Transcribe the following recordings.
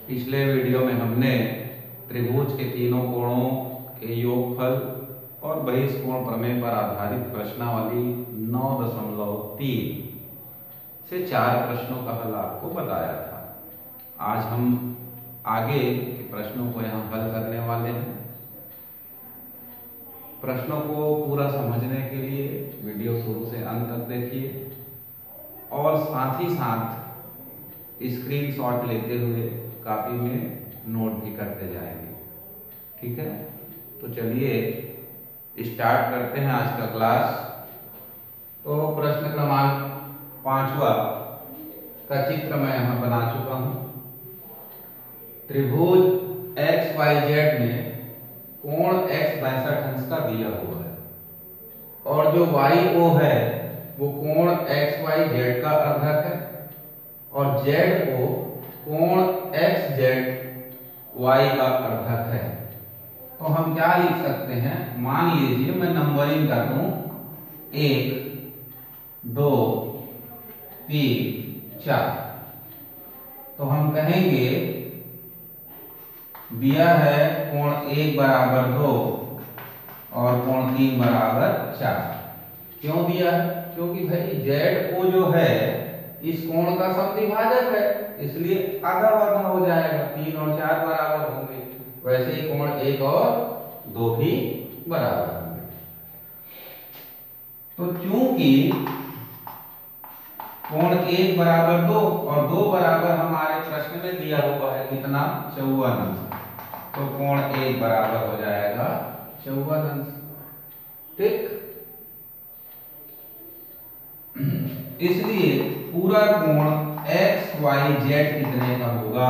पिछले वीडियो में हमने त्रिभुज के तीनों कोणों के योगफल और बहिष्कोण प्रमेय पर आधारित प्रश्नावली 9.3 से 4 प्रश्नों का हल आपको बताया था। आज हम आगे के प्रश्नों को यहाँ हल करने वाले हैं। प्रश्नों को पूरा समझने के लिए वीडियो शुरू से अंत तक देखिए और साथ ही साथ स्क्रीनशॉट लेते हुए कॉपी में नोट भी करते जाएंगे। ठीक है, तो चलिए स्टार्ट करते हैं आज का क्लास। तो प्रश्न क्रमांक 5वां का चित्र मैं यहाँ बना चुका हूँ। त्रिभुज XYZ में कोण x 62 अंश का दिया हुआ है और जो YO है वो कोण XYZ का अर्धक है और ZO कोण XZY का अर्धक है। तो हम क्या लिख सकते हैं, मान लीजिए मैं नंबरिंग कर दूं 1 2 3 4। तो हम कहेंगे दिया है कोण 1 बराबर 2 और कोण 3 बराबर 4। क्यों दिया है? क्योंकि भाई ZO जो है इस कोण का समद्विभाजक है, इसलिए आधा आधा हो जाएगा, 3 और 4 बराबर होंगे। वैसे ही कोण 1 और 2 भी बराबर होंगे। तो चूंकि कोण 1 बराबर 2 और 2 बराबर हमारे प्रश्न में दिया हुआ है कितना, 54 अंश। तो कोण 1 बराबर हो जाएगा 54 अंश। ठीक, इसलिए पूरा कोण XYZ कितने का होगा?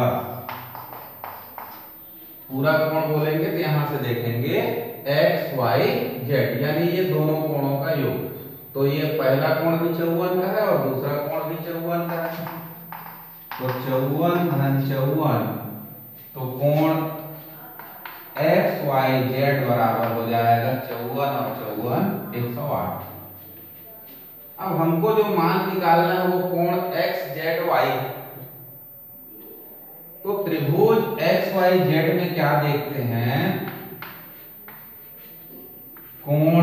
पूरा कोण बोलेंगे तो यहां से देखेंगे XYZ, यानी ये दोनों कोणों का योग। तो ये पहला कोण भी 54 का है और दूसरा कोण भी 54 का है। तो 54 धन 54, तो कोण XYZ बराबर हो जाएगा 54 और 54 108। अब हमको जो मान निकालना है वो कोण XZY है। तो त्रिभुज XYZ में क्या देखते हैं, कोण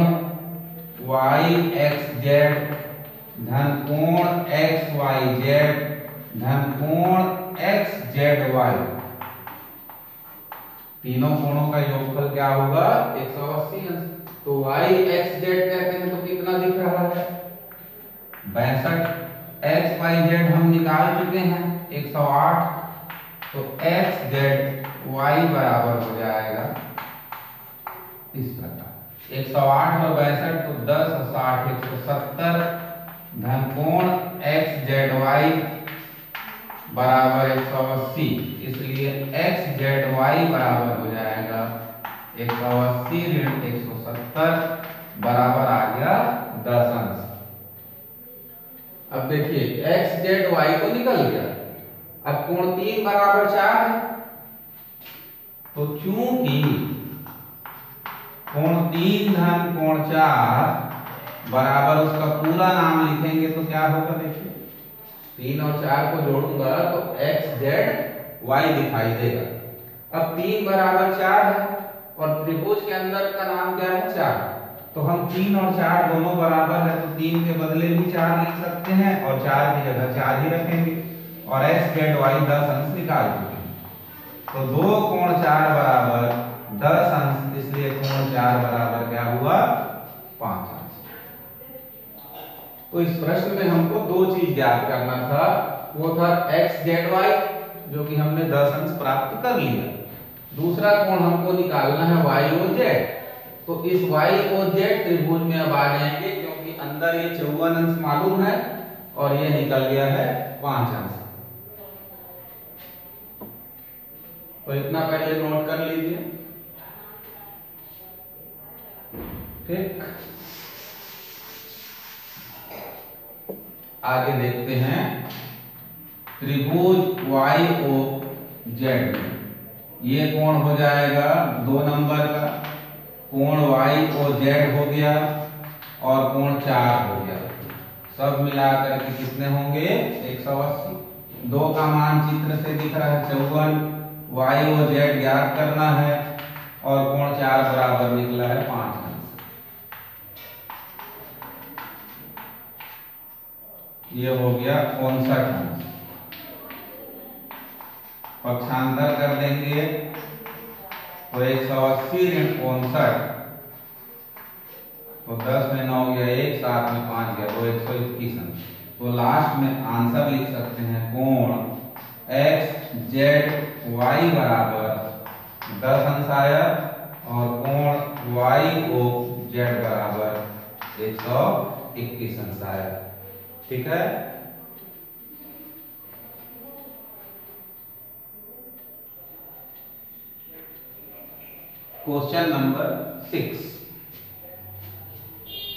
YXZ धन कोण XYZ धन कोण XZY, तीनों कोणों का योगफल क्या होगा, 180 अंश। तो YXZ कहते हैं तो कितना दिख रहा है, 62। XYZ हम निकाल चुके हैं 108। तो XZY बराबर हो जाएगा इस प्रकार, 108 और 62 तो 10 और 60 170 धन कोण XZY बराबर 180, इसलिए XZY बराबर हो जाएगा 180 ऋण 170 बराबर आ गया 10 अंश। अब देखिए XZY तो निकल गया। अब कोण 3 बराबर 4 है, तो चूंकि कोण 3 धन कोण 4 बराबर उसका पूरा नाम लिखेंगे तो क्या होगा, देखिए 3 और 4 को जोड़ूंगा तो XZY दिखाई देगा। अब 3 बराबर 4 है और त्रिभुज के अंदर का नाम क्या है, 4। तो हम 3 और 4 दोनों बराबर है, तो 3 के बदले भी 4 लिख सकते हैं और 4 की जगह 4 ही रखेंगे और XZY 10 अंश निकाल चुके हैं। तो 2 कोण 4 बराबर 10 अंश, इसलिए कोण 4 बराबर क्या हुआ, 5 अंश। तो इस प्रश्न में हमको दो चीज ज्ञात करना था, वो था XZY जो कि हमने 10 अंश प्राप्त कर लिया। दूसरा कोण हमको निकालना है YOZ। तो इस YOZ त्रिभुज में अब आ जाएंगे, क्योंकि अंदर ये 54 अंश मालूम है और ये निकल गया है 5 अंश। तो इतना पहले नोट कर लीजिए। ठीक, आगे देखते हैं। त्रिभुज YOZ में ये कोण हो जाएगा 2 नंबर का, कोण YOZ हो गया और कोण 4 हो गया। सब मिलाकर के कितने होंगे, 180। 2 का मान चित्र से दिख रहा है 54 वाई और जेड ज्ञात करना है और कोण 4 बराबर निकला है 5 अंश। ये हो गया 59 अंश। पक्षांतर कर देंगे तो 180 ऋण 59, तो 10 में 9 गया 1, 7 में 5 गया तो 121 अंश। तो लास्ट में आंसर लिख सकते हैं कोण एक्स जेड वाई बराबर 10 अंश आया और कोण वाई ओ जेड बराबर 121 अंश आया। ठीक है। क्वेश्चन नंबर 6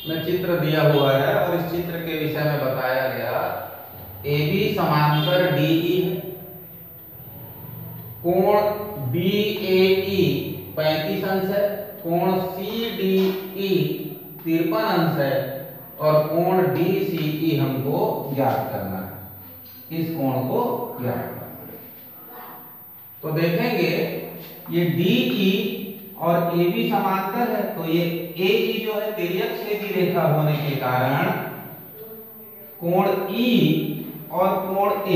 में चित्र दिया हुआ है और इस चित्र के विषय में बताया गया AB समांतर DE है, कोण BAE 35 अंश है, कोण CDE 53 अंश है और कोण DCE हमको ज्ञात करना है। इस कोण को ज्ञात करना है। तो देखेंगे ये DE और AB समांतर है, तो ये AE जो है तिर्यक छेदी रेखा होने के कारण कोण E और कोण A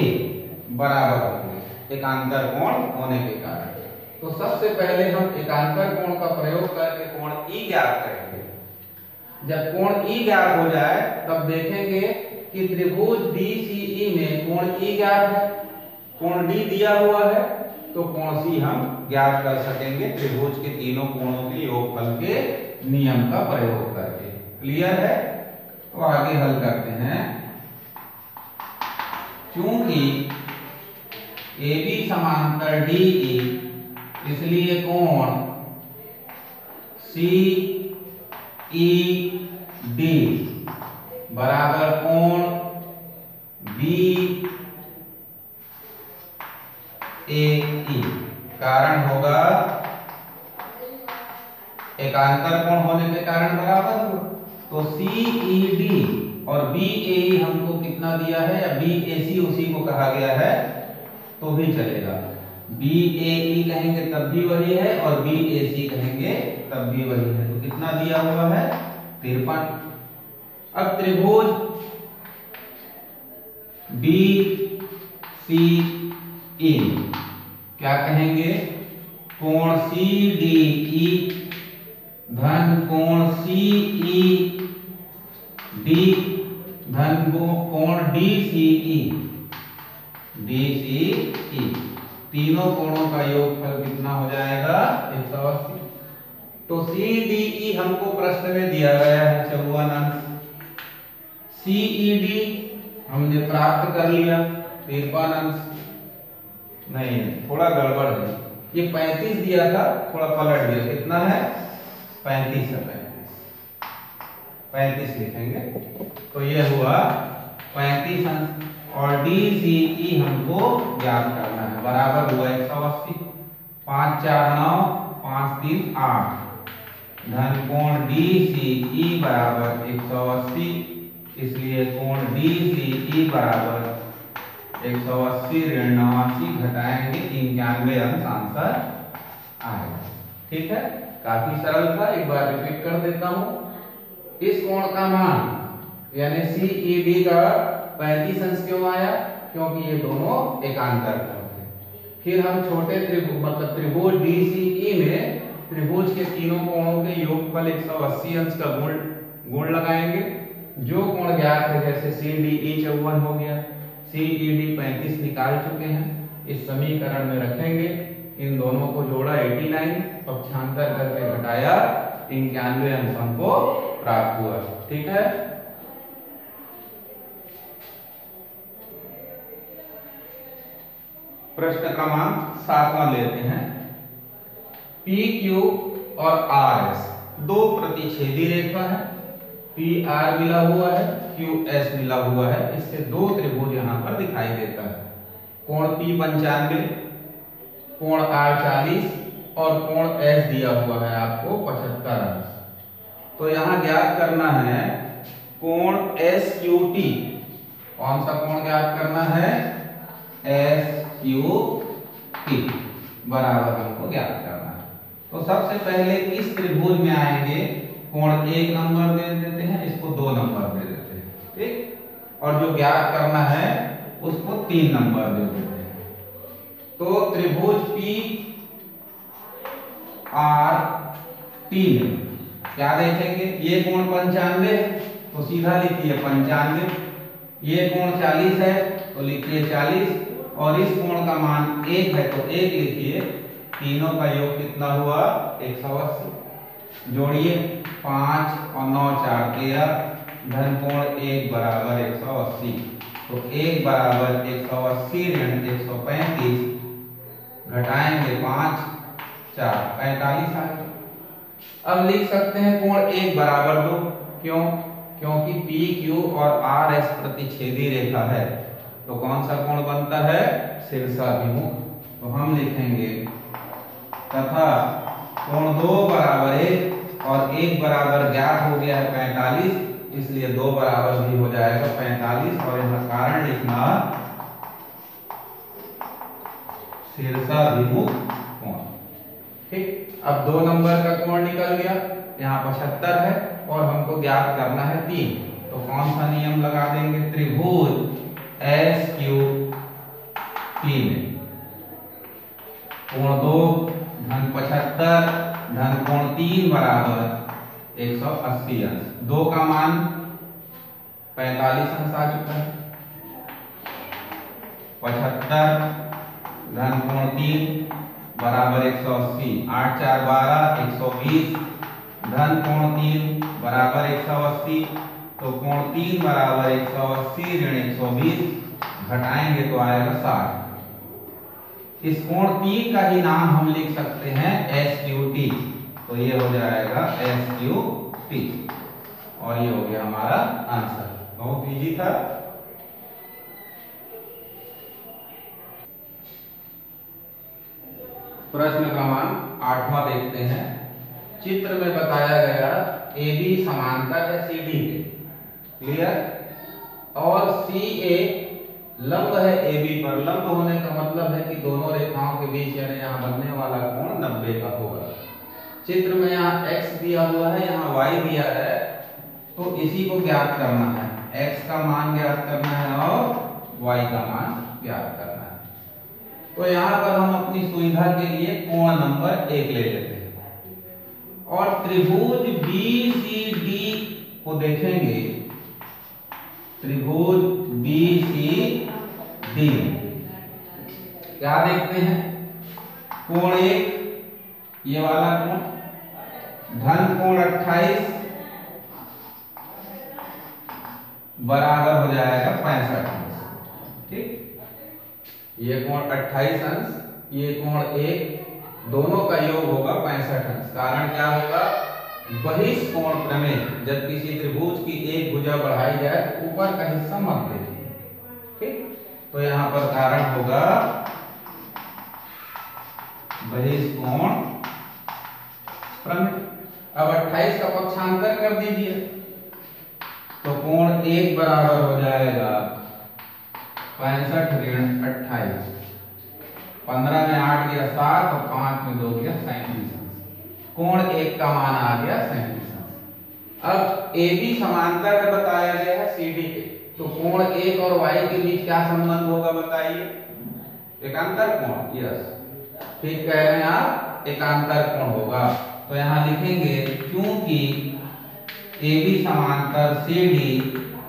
बराबर होंगे, एकांतर कोण होने के कारण। तो सबसे पहले हम एकांतर कोण का प्रयोग करके कोण E ज्ञात करेंगे। जब कोण E ज्ञात हो जाए तब देखेंगे कि त्रिभुज DCE में कोण E ज्ञात है, कोण D दिया हुआ है, तो कोण C हम ज्ञात कर सकेंगे त्रिभुज के तीनों कोणों के योगफल के नियम का प्रयोग करके। क्लियर है। तो आगे हल करते हैं। चूंकि AB समांतर DE इसलिए कोण CED बराबर कोण BAE, कारण होगा एकांतर कोण होने के कारण बराबर हो। तो CED और BAE हमको कितना दिया है या BAC उसी को कहा गया है तो भी चलेगा। BAE कहेंगे तब भी वही है और BAC कहेंगे तब भी वही है। तो कितना दिया हुआ है 53। अब त्रिभुज DCE क्या कहेंगे, कोण CDE धन कोण CED धन कोण DCE, तीनों कोणों का योगफल कितना हो जाएगा 180। तो CDE हमको प्रश्न में दिया गया है 54 अंश, CED हमने प्राप्त कर लिया 53 अंश। नहीं थोड़ा गड़बड़ है, ये 35 दिया था थोड़ा पलट दिया, कितना है 35 है, 35 लिखेंगे। तो ये हुआ 35 अंश और DCE हमको ज्ञात करना है, बराबर हुआ 180। 5 4 9 5 3 8 धन कोण DCE बराबर 180, इसलिए कोण DCE बराबर 180 ऋण 89 घटाएंगे 91 अंश आंसर आएगा। ठीक है, काफी सरल था। एक बार रिपीट कर देता हूं। इस कोण का मान यानी CED का 35 अंश क्यों आया, क्योंकि ये दोनों एकांतर कोण थे। फिर हम छोटे त्रिभुज मतलब त्रिभुज DCE में त्रिभुज के तीनों कोणों के योगफल 180 अंश का गुण लगाएंगे। जो कोण ज्ञात है जैसे CDE 54 हो गया, CED 35 निकाल चुके हैं, इस समीकरण में रखेंगे। इन दोनों को जोड़ा 89, पक्षांतर करके घटाया 91 अंश हमको प्राप्त हुआ। ठीक है। प्रश्न क्रमांक 7वां लेते हैं। PQ और RS दो प्रतिच्छेदी रेखा है, PR मिला हुआ है, QS मिला हुआ है, इससे दो त्रिभुज यहां पर दिखाई देता है। कोण P 95, कोण R 40 और कोण S दिया हुआ है आपको 75 अंश। तो यहां ज्ञात करना है कोण SQT। कौन सा कोण ज्ञात करना है, SQT बराबर हमको ज्ञात करना है। तो सबसे पहले इस त्रिभुज में आएंगे, कोण 1 नंबर दे देते हैं, इसको 2 नंबर दे देते हैं, ठीक। और जो ज्ञात करना है उसको 3 नंबर दे देते हैं। तो त्रिभुज पी आर टी में क्या देखेंगे, ये कोण 95 है तो सीधा लिखिए 95, ये कोण 40 है तो लिखिए 40, और इस कोण का मान 1 है तो 1 लिखिए। तीनों का योग कितना हुआ 180। जोड़िए 5 और 9 4 13, धन कोण 1 बराबर 180। तो 1 बराबर 180 ऋण 135, घटाएंगे 5 4 45 आ गया। अब लिख सकते हैं कोण 1 बराबर 2, क्यों? क्योंकि पी क्यू और आर एस प्रतिच्छेदी रेखा है, तो कौन सा कोण बनता है, शीर्षाभिमुख। तो हम लिखेंगे तथा कोण 2 बराबर 1 और 1 बराबर ज्ञात हो गया है 45, इसलिए 2 बराबर भी हो जाएगा 45, और यहाँ कारण लिखना शीर्षाभिमुख कोण, ठीक। अब 2 नंबर का कोण निकल गया, यहाँ 75 है और हमको ज्ञात करना है 3, तो कौन सा नियम लगा देंगे, त्रिभुज एस क्यू पी में कोण 2 धन 75 धन कोण 3 बराबर 180 अंश। 2 का मान 45 अंश आ चुका है। 75 धन कोण 3 बराबर 180, 8 4 12 120, धन कोण 3 बराबर 180, तो कोण 3 बराबर 180 ऋण 120, घटाएंगे तो आएगा 60। इस कोण 3 का ही नाम हम लिख सकते हैं एस क्यू टी, तो ये हो जाएगा एस क्यू टी, और ये हो गया हमारा आंसर। बहुत इजी था। प्रश्न क्रमांक 8वां देखते हैं। चित्र में बताया गया ए बी समांतर है सी डी के, क्लियर, और सी ए लंब है ए बी पर। लंब होने का मतलब है कि दोनों रेखाओं के बीच यानी यहाँ बनने वाला कोण 90 का होगा। चित्र में यहाँ x दिया हुआ है, यहाँ y दिया है, तो इसी को ज्ञात करना है। x का मान ज्ञात करना है और y का मान ज्ञात करना है। तो यहाँ पर हम अपनी सुविधा के लिए कोण नंबर 1 ले लेते हैं और त्रिभुज BCD को देखेंगे। त्रिभुज BCD क्या देखते हैं, कोण 1 ये वाला कोण, धन कोण 28 बराबर हो जाएगा 65 अंश, ठीक। ये कोण 28 अंश, ये कोण 1, दोनों का योग होगा 65 अंश। कारण क्या होगा, बहिष्कोण प्रमेय। जब किसी त्रिभुज की एक भुजा बढ़ाई जाए तो ऊपर का हिस्सा मत देखिए, ठीक। तो यहाँ पर कारण होगा बहिष्कोण प्रमेय। अब 28 का पक्षांतर कर दीजिए, तो कोण 1 बराबर हो जाएगा 65 ऋण 28, 15 में 8 गया 7 और 5 में 2 गया 37। कोण 1 का मान आ गया 37 अंश। अब ए बी समांतर है बताया गया है सी डी के, तो कोण 1 और y के बीच क्या संबंध होगा बताइए, एकांतर कोण। यस, ठीक कह रहे हैं आप, एकांतर कोण होगा। तो यहाँ लिखेंगे क्योंकि ए बी समांतर सी डी,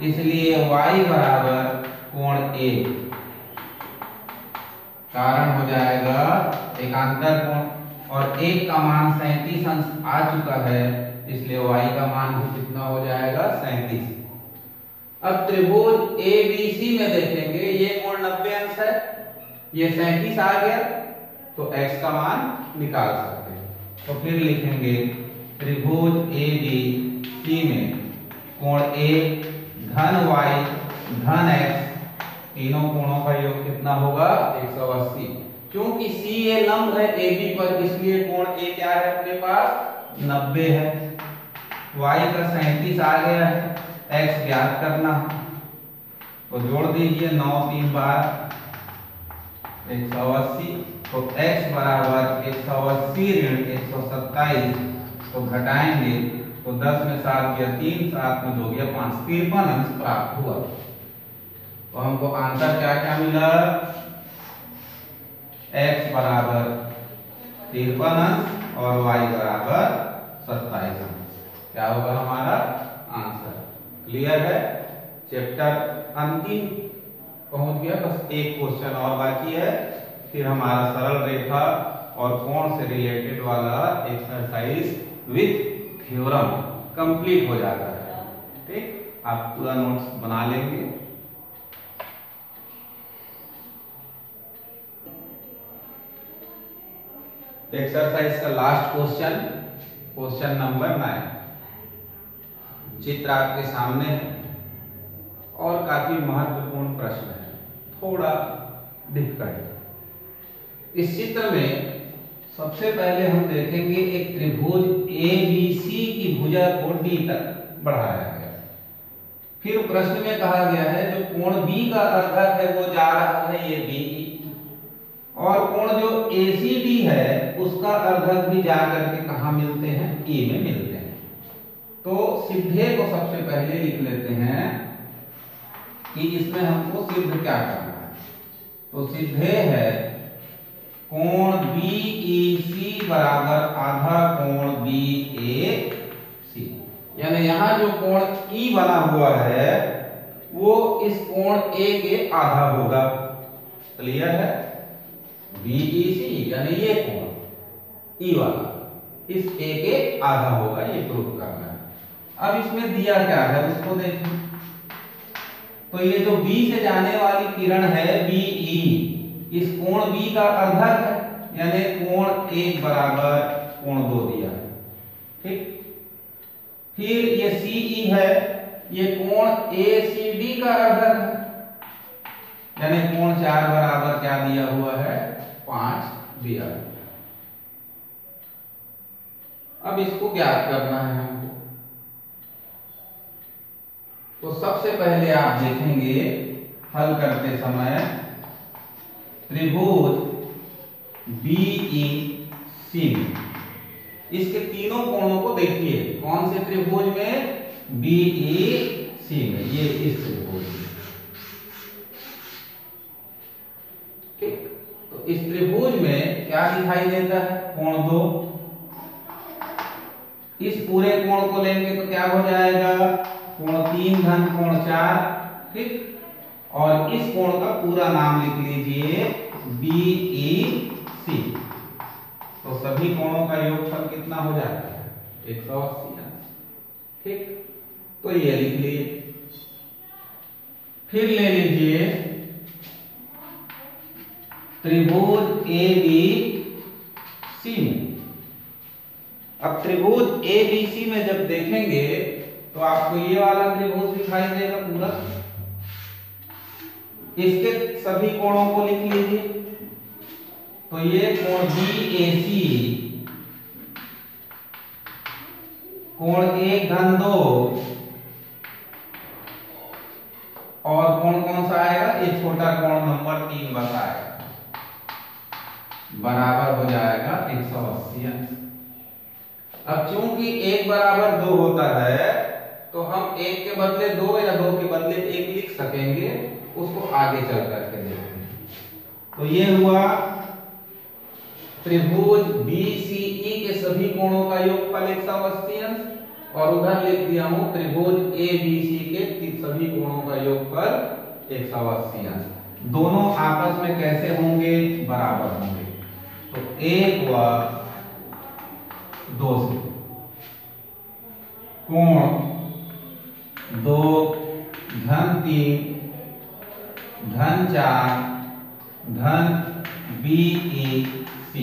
इसलिए y बराबर कोण 1, कारण हो जाएगा एकांतर कोण, और 1 का मान 37 अंश आ चुका है, इसलिए y का मान भी कितना हो जाएगा 37। अब त्रिभुज ABC में देखेंगे, ये कोण 90 अंश है, ये 37 आ गया, तो x का मान निकाल सकते हैं। तो फिर लिखेंगे त्रिभुज ABC में कोण 1 धन y धन x, तीनों कोणों का योग कितना होगा 180। क्योंकि सी ए लंब है ए बी पर, इसलिए कोण ए क्या है अपने पास 90 है, y का 37 आ गया है, x ज्ञात करना है, तो जोड़ दीजिए 9 3 12, 180, तो x बराबर 180 ऋण 127, तो घटाएंगे तो 10 में 7 गया 3, 7 में 2 गया 5, 53 अंश प्राप्त हुआ। तो हमको आंसर क्या क्या मिला, x बराबर 53 अंश और y बराबर 27 अंश, क्या होगा हमारा आंसर। क्लियर है, चैप्टर अंतिम पहुंच गया, बस एक क्वेश्चन और बाकी है, फिर हमारा सरल रेखा और कोण से रिलेटेड वाला एक्सरसाइज विथ थ्योरम कंप्लीट हो जाता है। ठीक, आप पूरा नोट्स बना लेंगे। एक्सरसाइज का लास्ट क्वेश्चन, क्वेश्चन नंबर 9, चित्र आपके सामने है और काफी महत्वपूर्ण प्रश्न है, थोड़ा डिफिकल्ट। इस चित्र में सबसे पहले हम देखेंगे एक त्रिभुज ABC की भुजा को D तक बढ़ाया गया। फिर प्रश्न में कहा गया है जो कोण B का अर्धक है वो जा रहा है ये BE, और कोण जो ACD है उसका अर्धक भी जा करके कहाँ मिलते हैं, E में मिलते हैं। तो सिद्धे को सबसे पहले लिख लेते हैं कि इसमें हमको सिद्ध क्या करना है। तो सिद्धे है कोण BEC बराबर आधा कोण BAC, यानी यहाँ जो कोण E बना हुआ है वो इस कोण A के आधा होगा। क्लियर है, BEC यानी ये कोण E वाला इस A के आधा होगा, ये प्रूफ करना है। अब इसमें दिया क्या है उसको देखें। तो ये जो B से जाने वाली किरण है BE, इस कोण B का अर्धक है, यानी कोण 1 बराबर कोण 2 दिया है। ठीक, फिर ये CE है, ये कोण ACD का अर्धक है, यानी कोण 4 बराबर क्या दिया हुआ है, 5 दिया है। अब इसको ज्ञात करना है हमको। तो सबसे पहले आप देखेंगे हल करते समय त्रिभुज BEC में इसके तीनों कोणों को देखिए। कौन से त्रिभुज में, BEC में, ये इस त्रिभुज में। ठीक, तो इस त्रिभुज में क्या दिखाई देता है, कोण 2। इस पूरे कोण को लेंगे तो क्या हो जाएगा, कोण 3 धन कोण 4। ठीक, और इस कोण का पूरा नाम लिख लीजिए BEC। तो सभी कोणों का योगफल कितना हो जाता है, 180। ठीक, तो ये लिख लीजिए। फिर ले लीजिए त्रिभुज ABC में। अब त्रिभुज ABC में जब देखेंगे तो आपको ये वाला त्रिभुज दिखाई देगा पूरा, इसके सभी कोणों को लिख लीजिए। तो ये कोण BAC, कोण 1 धन 2, और कोण कौन सा आएगा, ये छोटा कोण नंबर 3 बस आएगा, बराबर हो जाएगा 180। अब चूंकि 1 बराबर 2 होता है तो हम 1 के बदले 2 या 2 के बदले 1 लिख सकेंगे, उसको आगे चल करके देखते हैं। तो ये हुआ त्रिभुज BCE के सभी कोणों का योगफल 180 अंश, और उधर लिख दिया हूं त्रिभुज ABC के सभी कोणों का योगफल 180 अंश। दोनों आपस में कैसे होंगे, बराबर होंगे। तो 1 व 2 से कोण 2 धन 3 धन 4 धन BEC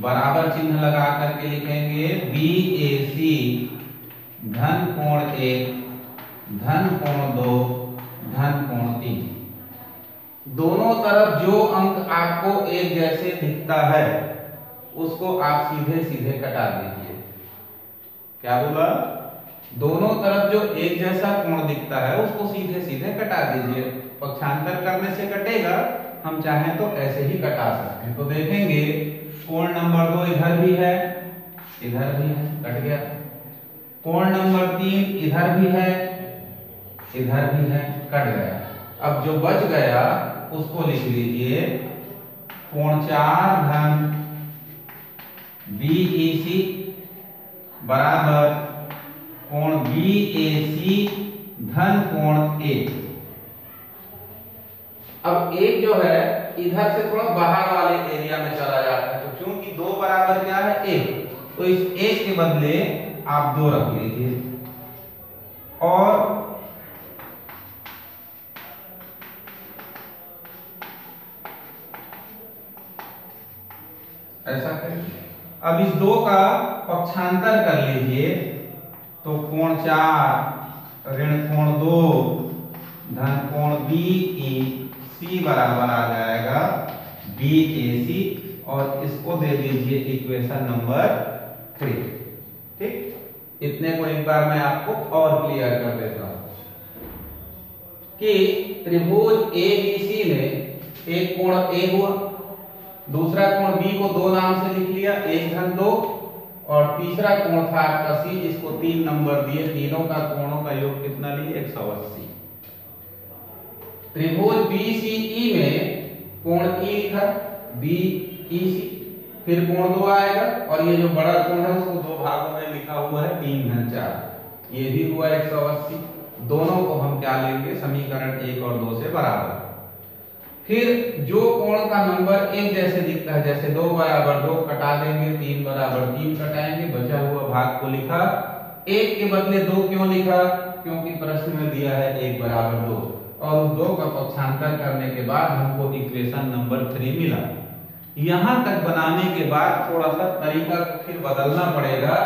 बराबर चिन्ह लगा करके लिखेंगे BAC धन कोण 1 धन कोण 2 धन कोण 3। दोनों तरफ जो अंक आपको एक जैसे दिखता है उसको आप सीधे सीधे कटा दीजिए। क्या बोला, दोनों तरफ जो एक जैसा कोण दिखता है उसको सीधे सीधे कटा दीजिए। पक्षांतर करने से कटेगा, हम चाहें तो ऐसे ही कटा सकते हैं। तो देखेंगे कोण नंबर 2 इधर भी है, इधर भी है, कट गया। कोण नंबर 3 इधर भी है, इधर भी है, कट गया। अब जो बच गया उसको लिख लीजिए कोण 4 धन BEC बराबर कोण BAC धन कोण A। अब एक जो है इधर से थोड़ा बाहर वाले एरिया में चला जाता है, तो क्योंकि 2 बराबर क्या है 1, तो इस 1 के बदले आप 2 रख लीजिए और ऐसा करिए। अब इस 2 का पक्षांतर कर लीजिए, तो कोण 4 ऋण कोण 2 धन कोण BEC बराबर आ जाएगा BAC, और इसको दे दीजिए इक्वेशन नंबर 3। ठीक, इतने को एक बार मैं आपको और क्लियर कर देता हूं कि त्रिभुज ABC में एक कोण A हुआ, दूसरा कोण B को 2 नाम से लिख लिया, 1 धन 2, और तीसरा कोण था आपका C, जिसको 3 नंबर दिए, तीनों का कोणों का योग कितना लिए 180। त्रिभुज BCE में कोण E लिखा BEC, फिर कोण 2 आएगा, और ये जो बड़ा कोण है उसको 2 भागों में लिखा हुआ है 3 धन 4, ये भी हुआ 180। दोनों को हम क्या लेंगे, समीकरण 1 और 2 से बराबर। फिर जो कोण का नंबर एक जैसे दिखता है, जैसे 2 बराबर 2 कटा देंगे, 3 बराबर 3 कटाएंगे, बचा हुआ भाग को लिखा। 1 के बदले 2 क्यों लिखा, क्योंकि प्रश्न में दिया है 1 बराबर 2, और उस 2 का पक्षांतर करने के बाद हमको इक्वेशन नंबर 3 मिला। यहां तक बनाने के बाद थोड़ा सा तरीका फिर बदलना पड़ेगा,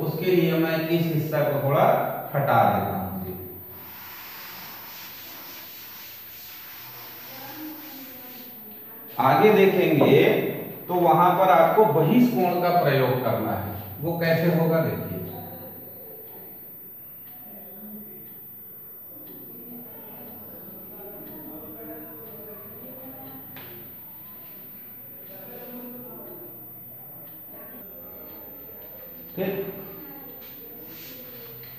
उसके लिए मैं इस हिस्सा को थोड़ा हटा देता हूं। आगे देखेंगे तो वहां पर आपको बहिष्कोण का प्रयोग करना है, वो कैसे होगा देखिए। ठीक,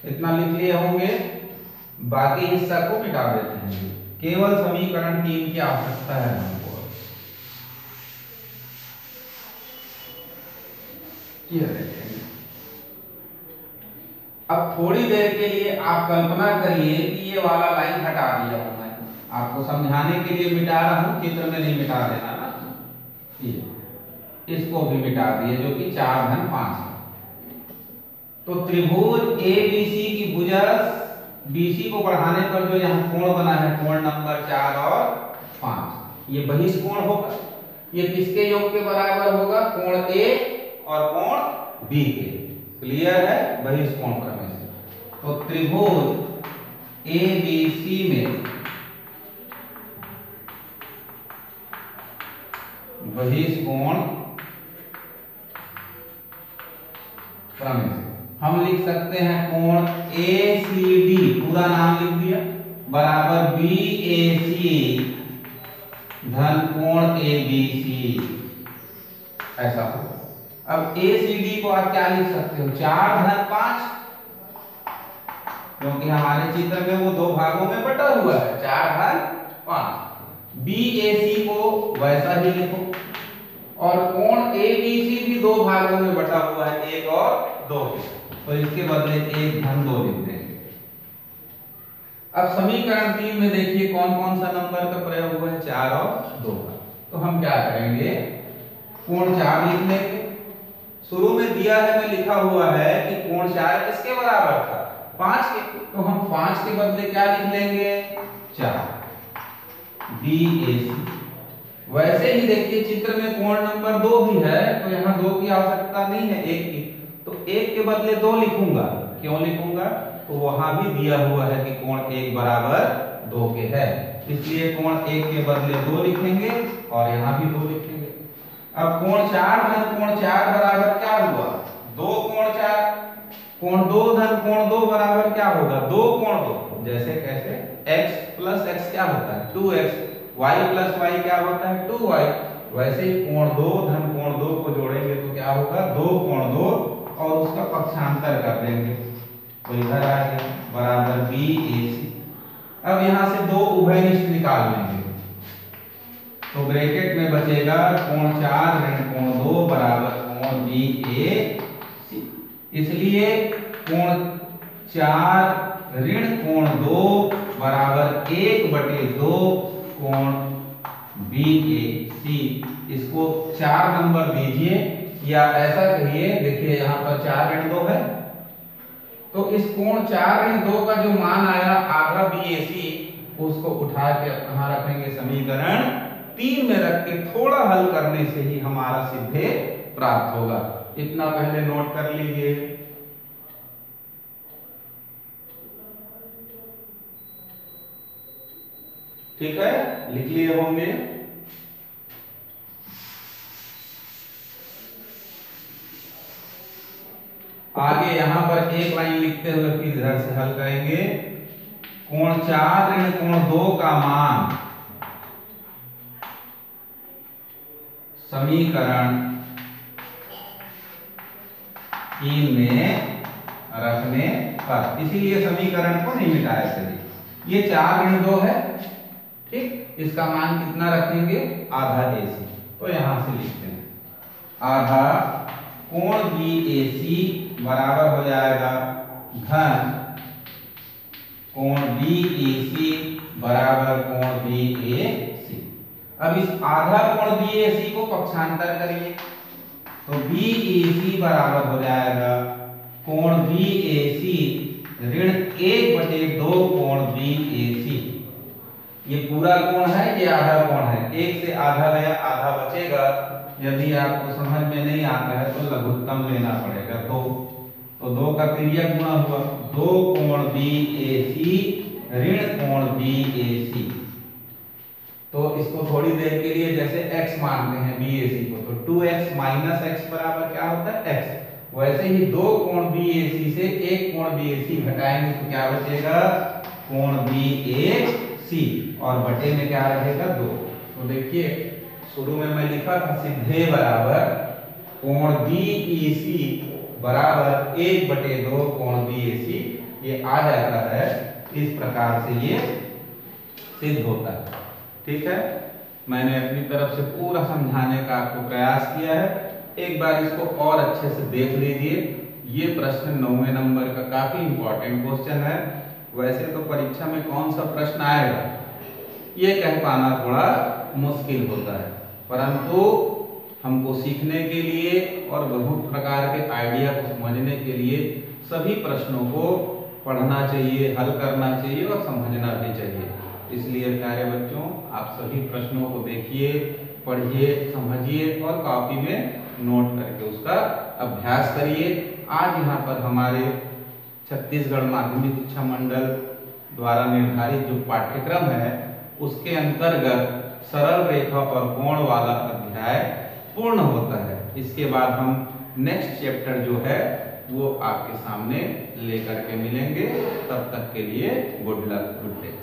इतना लिख लिए होंगे, बाकी हिस्सा को मिटा देते हैं। केवल समीकरण 3 की आवश्यकता है हमको। अब थोड़ी देर के लिए आप कल्पना करिए कि ये वाला लाइन हटा दिया हूं मैं, आपको समझाने के लिए मिटा रहा हूं, चित्र में नहीं मिटा देना ना। इसको भी मिटा दिए, जो कि 4 धन 5 है। तो त्रिभुज ABC की भुजा BC को बढ़ाने पर जो यहाँ कोण बना है, कोण नंबर 4 और 5, ये बहिष्कोण होगा। ये किसके योग के बराबर होगा, कोण A और कोण B के। क्लियर है, बहिष्कोण करने से। तो त्रिभुज ABC में बहिष्कोण करने से हम लिख सकते हैं कोण ACD, पूरा नाम लिख दिया, बराबर BAC धन कोण ABC, ऐसा होगा। अब ACD को आप क्या लिख सकते हो, 4 धन 5, क्योंकि हमारे चित्र में वो 2 भागों में बटा हुआ है, 4 धन 5। BAC को वैसा ही लिखो, और कोण ABC भी 2 भागों में बटा हुआ है, 1 और 2, तो इसके बदले 1 धन 2 लिख देंगे। अब समीकरण 3 में देखिए कौन कौन सा नंबर का प्रयोग हुआ है, 4 और 2 का। तो हम क्या करेंगे, कोण 4 लिख लेंगे। शुरू में दिया है, में लिखा हुआ है कि कोण 4 किसके बराबर था, 5 के, तो हम 5 के बदले क्या लिख लेंगे, 4 BAC। वैसे ही देखिए चित्र में कोण नंबर 2 भी है, तो यहाँ 2 की आवश्यकता नहीं है, 1 की, तो 1 के बदले 2 लिखूंगा। क्यों लिखूंगा, तो वहां भी दिया हुआ है कि कोण 1 बराबर 2 के है, इसलिए कोण 1 के बदले 2 लिखेंगे, और यहाँ भी 2 लिखेंगे। अब कोण 4 धन कोण 4 बराबर क्या हुआ, 2 कोण 4, कोण 2 धन कोण 2 बराबर क्या होगा, 2 कोण 2। जैसे कैसे, x प्लस x क्या होता है 2x, y प्लस y क्या होता है 2y। वैसे ही कोण 2 धन कोण 2 को जोड़ेंगे तो क्या होगा 2 कोण 2 और उसका पक्षांतर कर देंगे तो इधर आ गया बराबर BAC। अब यहां से दो उभयनिष्ठ निकाल लेंगे तो ब्रैकेट में बचेगा कोण 4 ऋण कोण 2 बराबर कोण BAC। इसलिए कोण 4 ऋण कोण 2 बराबर 1/2 कोण BAC। इसको 4 नंबर दीजिए या ऐसा कहिए, देखिए यहाँ पर 4 ऋण 2 है तो इस कोण 4 ऋण 2 का जो मान आया आधा BAC उसको उठा के कहाँ रखेंगे समीकरण 3 में रख के थोड़ा हल करने से ही हमारा सीधे प्राप्त होगा। इतना पहले नोट कर लीजिए। ठीक है, लिख लिए होंगे। आगे यहां पर एक लाइन लिखते हुए फिर इधर से हल करेंगे। कोण 4 ऋण कोण 2 का मान समीकरण 3 में रखने पर, इसीलिए समीकरण को नहीं मिटाया सही। ये 4 ऋण 2 है, ठीक, इसका मान कितना रखेंगे आधा AC। तो यहां से लिखते हैं आधा कोण BAC बराबर हो जाएगा धन कोण BEC बराबर कोण BAC। अब इस आधा कोण BAC को पक्षांतर करिए तो BEC बराबर हो जाएगा कोण BAC ऋण 1/2 कोण BAC। ये पूरा कोण है, ये आधा कोण है, एक से आधा गया आधा बचेगा। यदि आपको समझ में नहीं आता है तो लघुत्तम लेना पड़ेगा। तो 2 का तिर्यक गुणा हुआ 2 कोण BAC ऋण कोण BAC। तो इसको थोड़ी देर के लिए जैसे x मानते हैं BAC को तो 2x माइनस x बराबर क्या होता है x। वैसे ही 2 कोण BAC से 1 कोण BAC घटाएंगे तो क्या बचेगा कोण BAC और बटे में क्या रहेगा 2। तो देखिए शुरू में मैं लिखा था सीधे बराबर कोण BEC बराबर 1/2 कोण BAC, ये आ जाता है। इस प्रकार से ये सिद्ध होता है। ठीक है, मैंने अपनी तरफ से पूरा समझाने का आपको प्रयास किया है। एक बार इसको और अच्छे से देख लीजिए। ये प्रश्न 9वें नंबर का काफी इंपॉर्टेंट क्वेश्चन है। वैसे तो परीक्षा में कौन सा प्रश्न आएगा ये कह पाना थोड़ा मुश्किल होता है, परंतु हमको सीखने के लिए और बहुत प्रकार के आइडिया को समझने के लिए सभी प्रश्नों को पढ़ना चाहिए, हल करना चाहिए और समझना भी चाहिए। इसलिए प्यारे बच्चों, आप सभी प्रश्नों को देखिए, पढ़िए, समझिए और कॉपी में नोट करके उसका अभ्यास करिए। आज यहाँ पर हमारे छत्तीसगढ़ माध्यमिक शिक्षा मंडल द्वारा निर्धारित जो पाठ्यक्रम है उसके अंतर्गत सरल रेखा और कोण वाला अध्याय पूर्ण होता है। इसके बाद हम नेक्स्ट चैप्टर जो है वो आपके सामने लेकर के मिलेंगे। तब तक के लिए गुड लक, गुड डे।